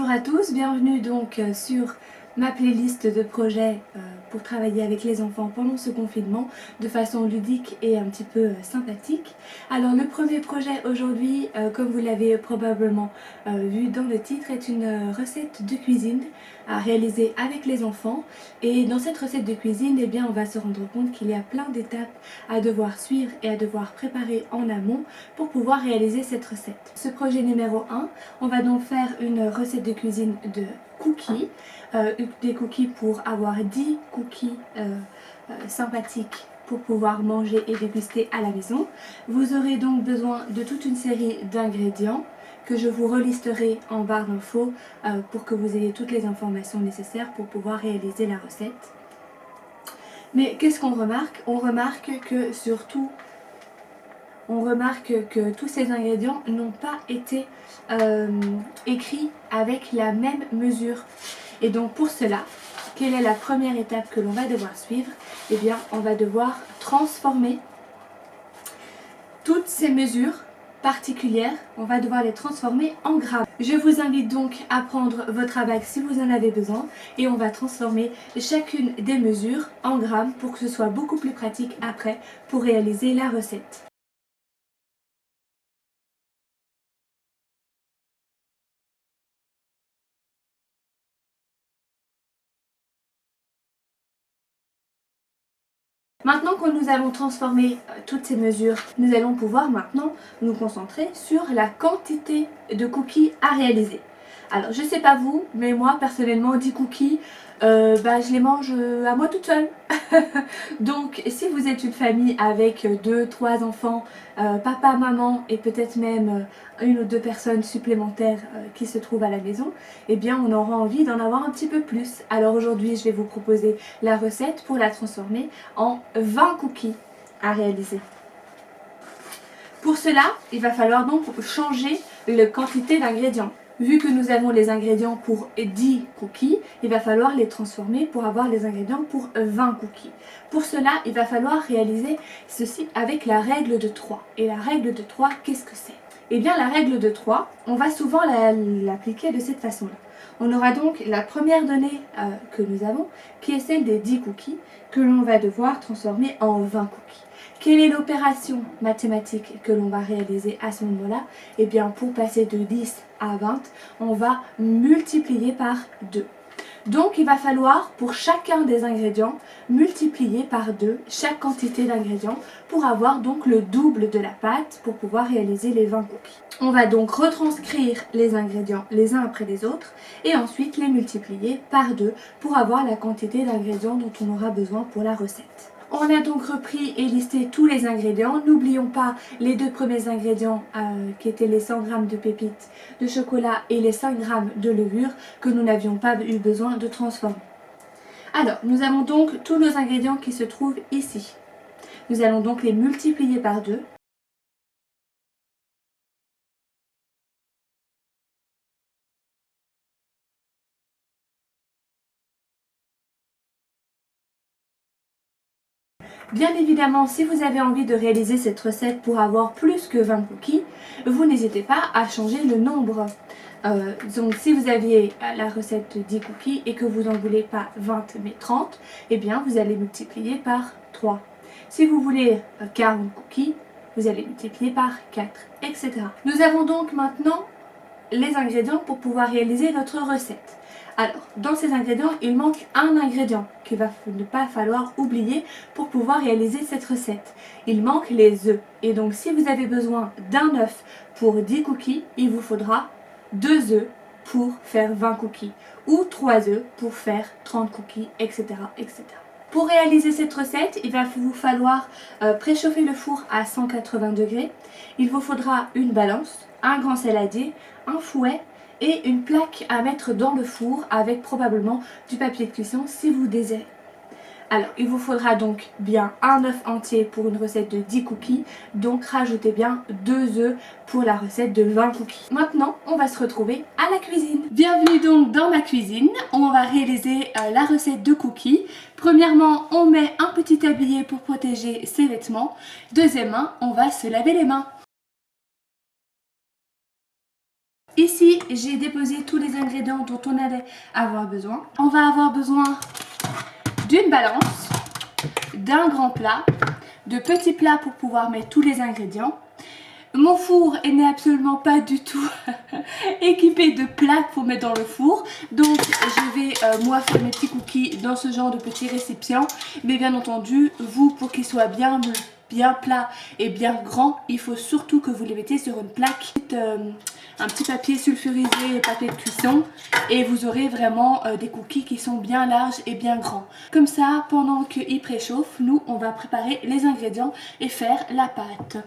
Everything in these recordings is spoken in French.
Bonjour à tous, bienvenue donc sur ma playlist de projets pour travailler avec les enfants pendant ce confinement de façon ludique et un petit peu sympathique. Alors le premier projet aujourd'hui, comme vous l'avez probablement vu dans le titre, est une recette de cuisine à réaliser avec les enfants. Et dans cette recette de cuisine, eh bien, on va se rendre compte qu'il y a plein d'étapes à devoir suivre et à devoir préparer en amont pour pouvoir réaliser cette recette. Ce projet numéro 1, on va donc faire une recette de cuisine de cookies, des cookies pour avoir 10 cookies sympathiques pour pouvoir manger et déguster à la maison. Vous aurez donc besoin de toute une série d'ingrédients que je vous relisterai en barre d'infos pour que vous ayez toutes les informations nécessaires pour pouvoir réaliser la recette. Mais qu'est-ce qu'on remarque? On remarque que surtout tous ces ingrédients n'ont pas été écrits avec la même mesure. Et donc pour cela, quelle est la première étape que l'on va devoir suivre? Eh bien, on va devoir transformer toutes ces mesures particulières, on va devoir les transformer en grammes. Je vous invite donc à prendre votre abac si vous en avez besoin et on va transformer chacune des mesures en grammes pour que ce soit beaucoup plus pratique après pour réaliser la recette. Maintenant que nous avons transformé toutes ces mesures, nous allons pouvoir maintenant nous concentrer sur la quantité de cookies à réaliser. Alors je sais pas vous, mais moi personnellement 10 cookies, je les mange à moi toute seule. Donc si vous êtes une famille avec 2-3 enfants, papa, maman et peut-être même une ou deux personnes supplémentaires qui se trouvent à la maison, eh bien on aura envie d'en avoir un petit peu plus. Alors aujourd'hui je vais vous proposer la recette pour la transformer en 20 cookies à réaliser. Pour cela, il va falloir donc changer la quantité d'ingrédients. Vu que nous avons les ingrédients pour 10 cookies, il va falloir les transformer pour avoir les ingrédients pour 20 cookies. Pour cela, il va falloir réaliser ceci avec la règle de 3. Et la règle de 3, qu'est-ce que c'est? Eh bien, la règle de 3, on va souvent l'appliquer de cette façon-là. On aura donc la première donnée que nous avons, qui est celle des 10 cookies, que l'on va devoir transformer en 20 cookies. Quelle est l'opération mathématique que l'on va réaliser à ce moment-là? Eh bien, pour passer de 10 à 20, on va multiplier par 2. Donc, il va falloir, pour chacun des ingrédients, multiplier par 2 chaque quantité d'ingrédients pour avoir donc le double de la pâte pour pouvoir réaliser les 20 cookies. On va donc retranscrire les ingrédients les uns après les autres et ensuite les multiplier par 2 pour avoir la quantité d'ingrédients dont on aura besoin pour la recette. On a donc repris et listé tous les ingrédients. N'oublions pas les deux premiers ingrédients qui étaient les 100 g de pépites de chocolat et les 5 g de levure que nous n'avions pas eu besoin de transformer. Alors, nous avons donc tous nos ingrédients qui se trouvent ici. Nous allons donc les multiplier par 2. Bien évidemment, si vous avez envie de réaliser cette recette pour avoir plus que 20 cookies, vous n'hésitez pas à changer le nombre. Donc si vous aviez la recette de 10 cookies et que vous n'en voulez pas 20 mais 30, eh bien vous allez multiplier par 3. Si vous voulez 40 cookies, vous allez multiplier par 4, etc. Nous avons donc maintenant les ingrédients pour pouvoir réaliser notre recette. Alors, dans ces ingrédients, il manque un ingrédient qu'il va ne pas falloir oublier pour pouvoir réaliser cette recette. Il manque les œufs. Et donc, si vous avez besoin d'un œuf pour 10 cookies, il vous faudra 2 œufs pour faire 20 cookies ou 3 œufs pour faire 30 cookies, etc., etc. Pour réaliser cette recette, il va vous falloir préchauffer le four à 180 degrés. Il vous faudra une balance, un grand saladier, un fouet et une plaque à mettre dans le four avec probablement du papier de cuisson si vous désirez. Alors, il vous faudra donc bien un œuf entier pour une recette de 10 cookies, donc rajoutez bien 2 œufs pour la recette de 20 cookies. Maintenant, on va se retrouver à la cuisine. Bienvenue donc dans ma cuisine. On va réaliser la recette de cookies. Premièrement, on met un petit tablier pour protéger ses vêtements. Deuxièmement, on va se laver les mains. Ici, j'ai déposé tous les ingrédients dont on allait avoir besoin. On va avoir besoin d'une balance, d'un grand plat, de petits plats pour pouvoir mettre tous les ingrédients. Mon four n'est absolument pas du tout équipé de plaques pour mettre dans le four. Donc je vais moi faire mes petits cookies dans ce genre de petits récipients. Mais bien entendu, vous, pour qu'ils soient bien plats et bien grands, il faut surtout que vous les mettez sur une plaque, un petit papier sulfurisé, papier de cuisson, et vous aurez vraiment des cookies qui sont bien larges et bien grands. Comme ça, pendant qu'ils préchauffent, nous on va préparer les ingrédients et faire la pâte.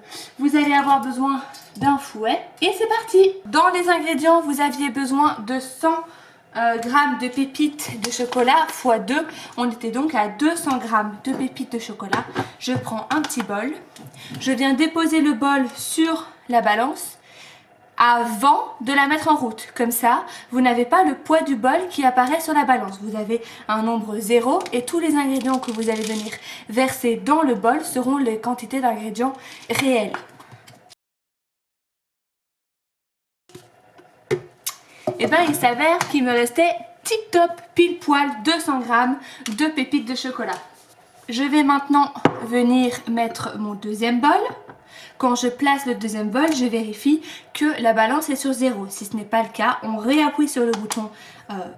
Vous allez avoir besoin d'un fouet et c'est parti. Dans les ingrédients, vous aviez besoin de 100 grammes de pépites de chocolat x 2. On était donc à 200 grammes de pépites de chocolat. Je prends un petit bol. Je viens déposer le bol sur la balance avant de la mettre en route. Comme ça, vous n'avez pas le poids du bol qui apparaît sur la balance. Vous avez un nombre 0 et tous les ingrédients que vous allez venir verser dans le bol seront les quantités d'ingrédients réelles. Et bien il s'avère qu'il me restait tip top pile poil 200 grammes de pépites de chocolat. Je vais maintenant venir mettre mon deuxième bol. Quand je place le deuxième bol, je vérifie que la balance est sur 0. Si ce n'est pas le cas, on réappuie sur le bouton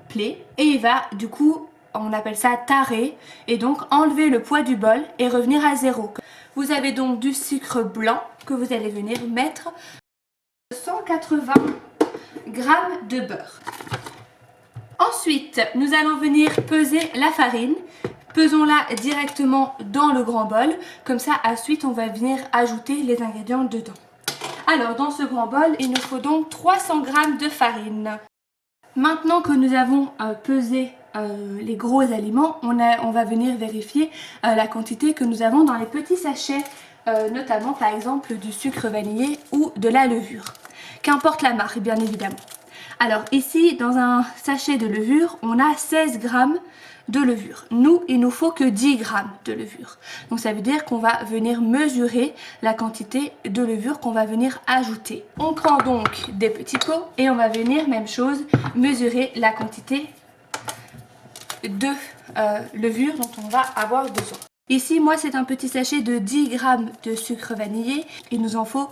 play et il va du coup, on appelle ça tarer, et donc enlever le poids du bol et revenir à 0. Vous avez donc du sucre blanc que vous allez venir mettre 180 grammes de beurre. Ensuite, nous allons venir peser la farine. Pesons-la directement dans le grand bol. Comme ça, ensuite, on va venir ajouter les ingrédients dedans. Alors, dans ce grand bol, il nous faut donc 300 grammes de farine. Maintenant que nous avons pesé les gros aliments, on va venir vérifier la quantité que nous avons dans les petits sachets, notamment par exemple du sucre vanillé ou de la levure. Qu'importe la marque, bien évidemment. Alors ici, dans un sachet de levure, on a 16 grammes de levure. Nous, il nous faut que 10 grammes de levure. Donc ça veut dire qu'on va venir mesurer la quantité de levure qu'on va venir ajouter. On prend donc des petits pots et on va venir, même chose, mesurer la quantité de levure dont on va avoir besoin. Ici, moi, c'est un petit sachet de 10 grammes de sucre vanillé. Il nous en faut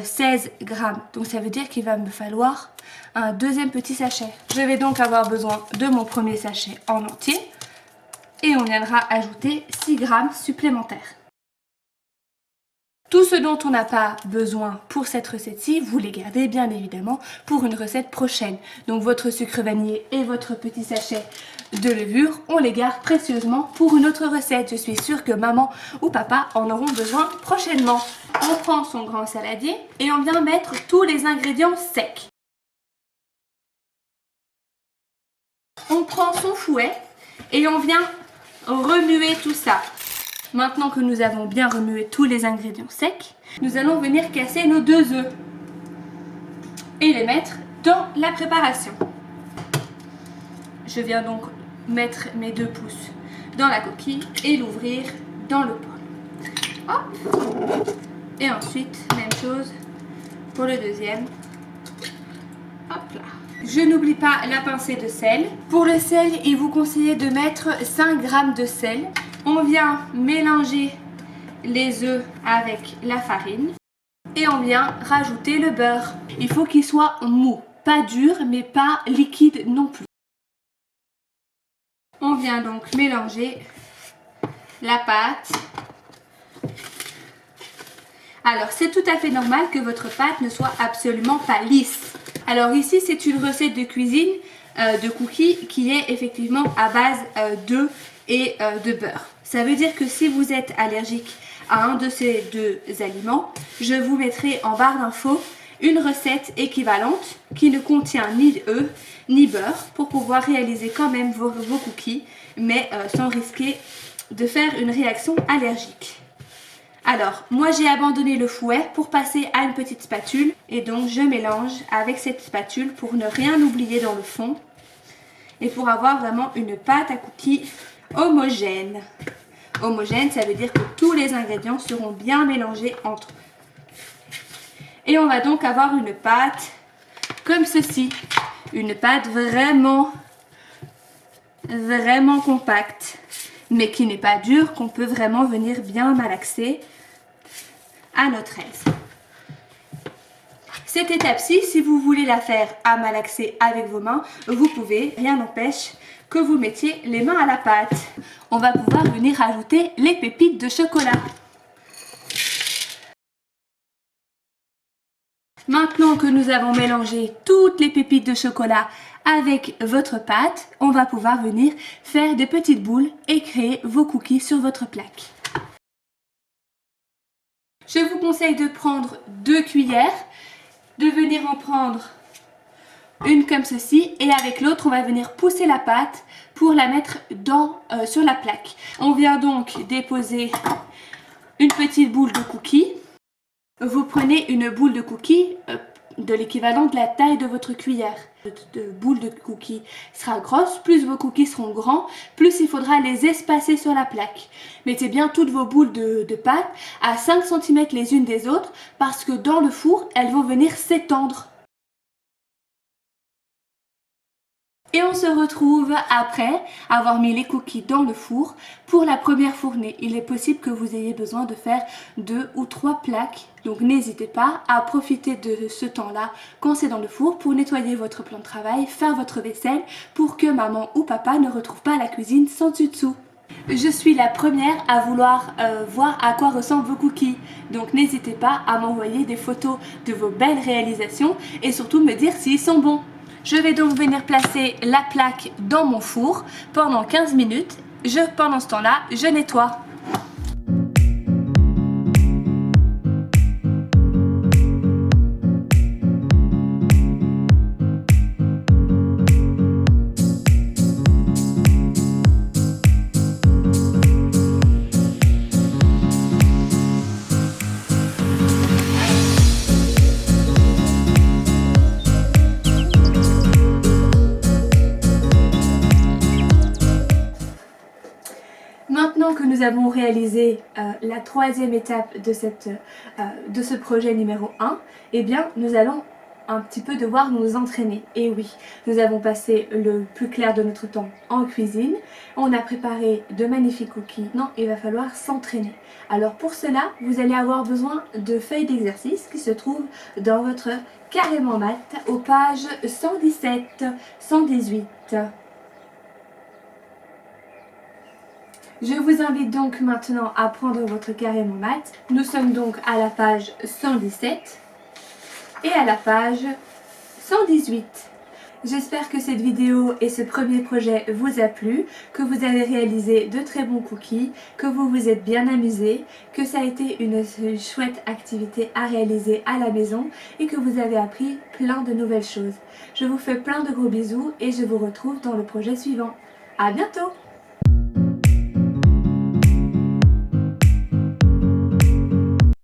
16 grammes. Donc, ça veut dire qu'il va me falloir un deuxième petit sachet. Je vais donc avoir besoin de mon premier sachet en entier. Et on viendra ajouter 6 grammes supplémentaires. Tout ce dont on n'a pas besoin pour cette recette-ci, vous les gardez bien évidemment pour une recette prochaine. Donc votre sucre vanillé et votre petit sachet de levure, on les garde précieusement pour une autre recette. Je suis sûre que maman ou papa en auront besoin prochainement. On prend son grand saladier et on vient mettre tous les ingrédients secs. On prend son fouet et on vient remuer tout ça. Maintenant que nous avons bien remué tous les ingrédients secs, nous allons venir casser nos 2 œufs et les mettre dans la préparation. Je viens donc mettre mes 2 pouces dans la coquille et l'ouvrir dans le bol. Hop. Et ensuite, même chose pour le deuxième. Hop là. Je n'oublie pas la pincée de sel. Pour le sel, il vous conseille de mettre 5 grammes de sel. On vient mélanger les œufs avec la farine et on vient rajouter le beurre. Il faut qu'il soit mou, pas dur mais pas liquide non plus. On vient donc mélanger la pâte. Alors c'est tout à fait normal que votre pâte ne soit absolument pas lisse. Alors ici c'est une recette de cuisine de cookies qui est effectivement à base d'œufs et de beurre. Ça veut dire que si vous êtes allergique à un de ces 2 aliments, je vous mettrai en barre d'infos une recette équivalente qui ne contient ni œufs ni beurre pour pouvoir réaliser quand même vos cookies, mais sans risquer de faire une réaction allergique. Alors, moi j'ai abandonné le fouet pour passer à une petite spatule et donc je mélange avec cette spatule pour ne rien oublier dans le fond et pour avoir vraiment une pâte à cookies homogène. Homogène, ça veut dire que tous les ingrédients seront bien mélangés entre eux. Et on va donc avoir une pâte comme ceci. Une pâte vraiment compacte, mais qui n'est pas dure, qu'on peut vraiment venir bien malaxer à notre aise. Cette étape-ci, si vous voulez la faire à malaxer avec vos mains, vous pouvez, rien n'empêche que vous mettiez les mains à la pâte. On va pouvoir venir ajouter les pépites de chocolat. Maintenant que nous avons mélangé toutes les pépites de chocolat avec votre pâte, on va pouvoir venir faire des petites boules et créer vos cookies sur votre plaque. Je vous conseille de prendre 2 cuillères, de venir en prendre une comme ceci et avec l'autre on va venir pousser la pâte pour la mettre sur la plaque. On vient donc déposer une petite boule de cookies. Vous prenez une boule de cookies de l'équivalent de la taille de votre cuillère. De boule de cookies sera grosse, plus vos cookies seront grands, plus il faudra les espacer sur la plaque. Mettez bien toutes vos boules de pâte à 5 cm les unes des autres parce que dans le four, elles vont venir s'étendre. Et on se retrouve après avoir mis les cookies dans le four pour la première fournée. Il est possible que vous ayez besoin de faire 2 ou 3 plaques. Donc n'hésitez pas à profiter de ce temps-là quand c'est dans le four pour nettoyer votre plan de travail, faire votre vaisselle pour que maman ou papa ne retrouve pas la cuisine sans dessus-dessous. Je suis la première à vouloir voir à quoi ressemblent vos cookies. Donc n'hésitez pas à m'envoyer des photos de vos belles réalisations et surtout me dire s'ils sont bons. Je vais donc venir placer la plaque dans mon four pendant 15 minutes. Pendant ce temps-là, je nettoie. Maintenant que nous avons réalisé la 3e étape de ce projet numéro 1, eh bien nous allons un petit peu devoir nous entraîner. Et oui, nous avons passé le plus clair de notre temps en cuisine, on a préparé de magnifiques cookies. Non, il va falloir s'entraîner. Alors pour cela, vous allez avoir besoin de feuilles d'exercice qui se trouvent dans votre carrément mat aux pages 117, 118. Je vous invite donc maintenant à prendre votre carrément mat. Nous sommes donc à la page 117 et à la page 118. J'espère que cette vidéo et ce premier projet vous a plu, que vous avez réalisé de très bons cookies, que vous vous êtes bien amusés, que ça a été une chouette activité à réaliser à la maison et que vous avez appris plein de nouvelles choses. Je vous fais plein de gros bisous et je vous retrouve dans le projet suivant. À bientôt!